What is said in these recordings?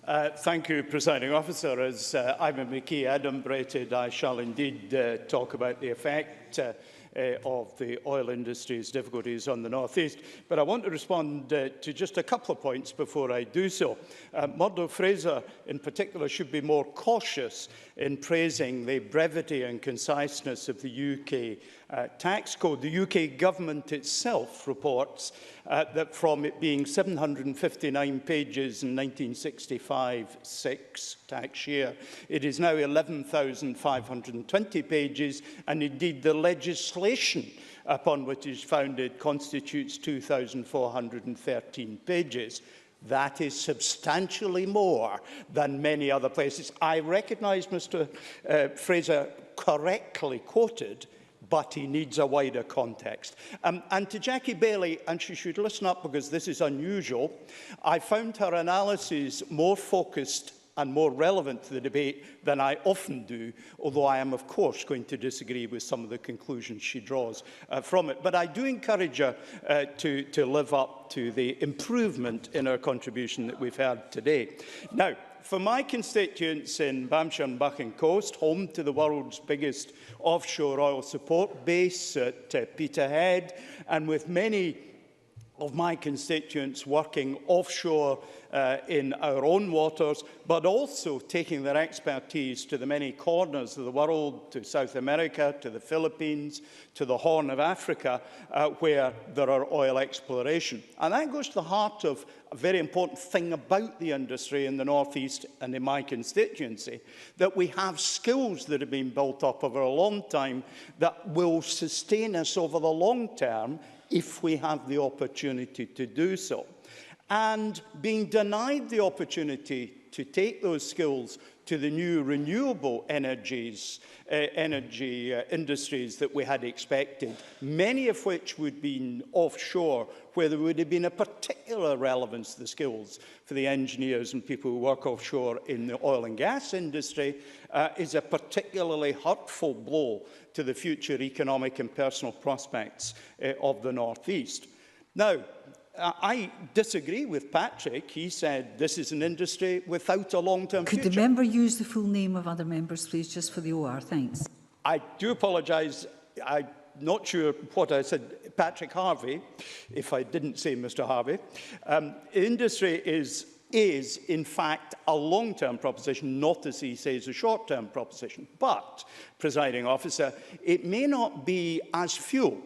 Thank you, Presiding Officer. As Ivan McKee adumbrated, I shall indeed talk about the effect of the oil industry's difficulties on the North East. But I want to respond to just a couple of points before I do so. Murdo Fraser, in particular, should be more cautious in praising the brevity and conciseness of the UK tax code. The UK government itself reports that from it being 759 pages in 1965-6 tax year, it is now 11,520 pages, and indeed the legislation upon which it is founded constitutes 2,413 pages. That is substantially more than many other places. I recognise Mr. Fraser correctly quoted, but he needs a wider context. And to Jackie Bailey, and she should listen up because this is unusual, I found her analysis more focused and more relevant to the debate than I often do, although I am, of course, going to disagree with some of the conclusions she draws from it. But I do encourage her to live up to the improvement in her contribution that we've heard today. Now, for my constituents in Bamshire and Buchan Coast, home to the world's biggest offshore oil support base at Peterhead, and with many of my constituents working offshore in our own waters, but also taking their expertise to the many corners of the world, to South America, to the Philippines, to the Horn of Africa, where there are oil exploration. And that goes to the heart of a very important thing about the industry in the North East and in my constituency, that we have skills that have been built up over a long time that will sustain us over the long term if we have the opportunity to do so. And being denied the opportunity to take those skills to the new renewable energy industries that we had expected, many of which would be offshore, where there would have been a particular relevance to the skills for the engineers and people who work offshore in the oil and gas industry, is a particularly hurtful blow to the future economic and personal prospects of the North East. Now, I disagree with Patrick. He said this is an industry without a long-term future. Could the member use the full name of other members, please, just for the OR? Thanks. I do apologise. I'm not sure what I said. Patrick Harvey, if I didn't say Mr. Harvey. Industry is, in fact, a long-term proposition, not, as he says, a short-term proposition. But, Presiding Officer, it may not be as fuel.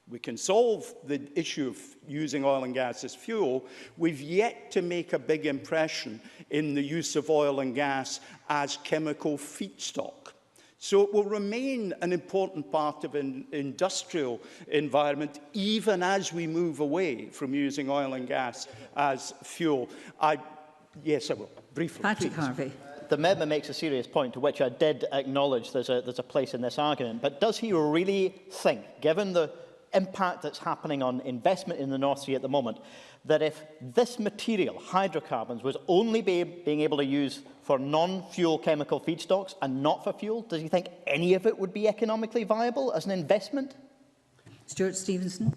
We can solve the issue of using oil and gas as fuel. We've yet to make a big impression in the use of oil and gas as chemical feedstock. So it will remain an important part of an industrial environment, even as we move away from using oil and gas as fuel. Yes, I will. Briefly, Patrick Harvey. The member makes a serious point, to which I did acknowledge there's a place in this argument. But does he really think, given the impact that's happening on investment in the North Sea at the moment, that if this material, hydrocarbons, was only being able to use for non-fuel chemical feedstocks and not for fuel, does he think any of it would be economically viable as an investment? Stewart Stevenson.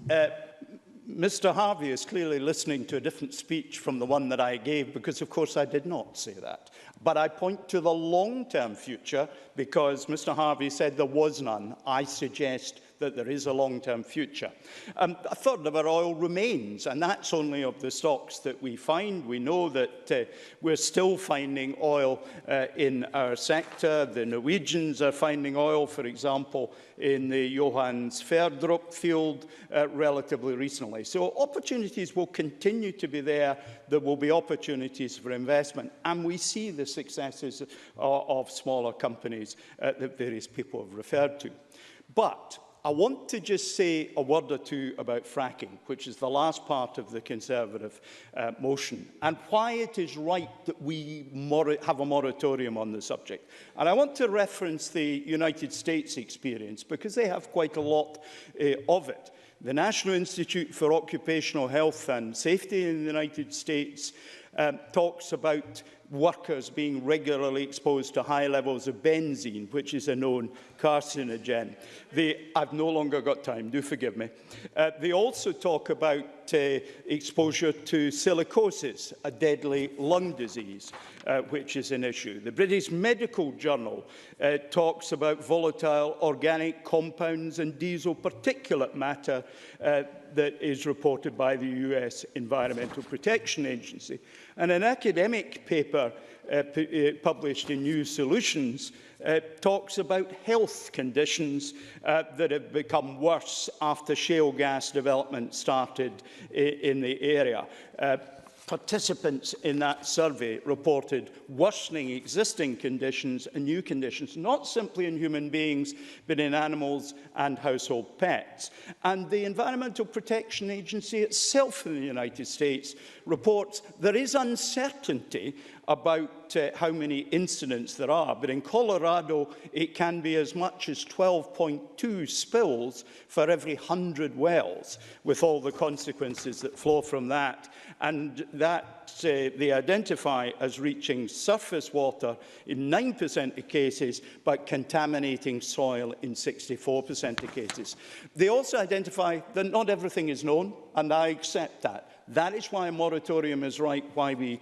Mr. Harvey is clearly listening to a different speech from the one that I gave, because, of course, I did not say that. But I point to the long-term future because Mr. Harvey said there was none. I suggest that there is a long-term future. A third of our oil remains, and that's only of the stocks that we find. We know that we're still finding oil in our sector. The Norwegians are finding oil, for example, in the Johan Sverdrup field relatively recently. So opportunities will continue to be there. There will be opportunities for investment. And we see the successes of smaller companies that various people have referred to. But I want to just say a word or two about fracking, which is the last part of the Conservative motion, and why it is right that we have a moratorium on the subject. And I want to reference the United States experience, because they have quite a lot of it. The National Institute for Occupational Health and Safety in the United States talks about workers being regularly exposed to high levels of benzene, which is a known carcinogen. I've no longer got time, do forgive me. They also talk about exposure to silicosis, a deadly lung disease, which is an issue. The British Medical Journal talks about volatile organic compounds and diesel particulate matter that is reported by the US Environmental Protection Agency. And an academic paper published in New Solutions talks about health conditions that have become worse after shale gas development started in the area. Participants in that survey reported worsening existing conditions and new conditions, not simply in human beings, but in animals and household pets. And the Environmental Protection Agency itself in the United States reports there is uncertainty about how many incidents there are, but in Colorado it can be as much as 12.2 spills for every 100 wells, with all the consequences that flow from that. And that they identify as reaching surface water in 9% of cases, but contaminating soil in 64% of cases. They also identify that not everything is known, and I accept that. That is why a moratorium is right, why we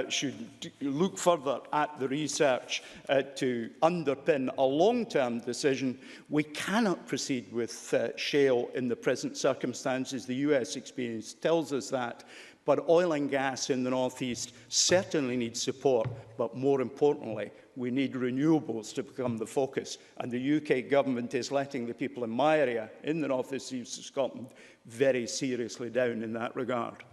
should look further at the research to underpin a long-term decision. We cannot proceed with shale in the present circumstances. The US experience tells us that. But oil and gas in the North East certainly needs support. But more importantly, we need renewables to become the focus. And the UK government is letting the people in my area, in the North East of Scotland, very seriously down in that regard.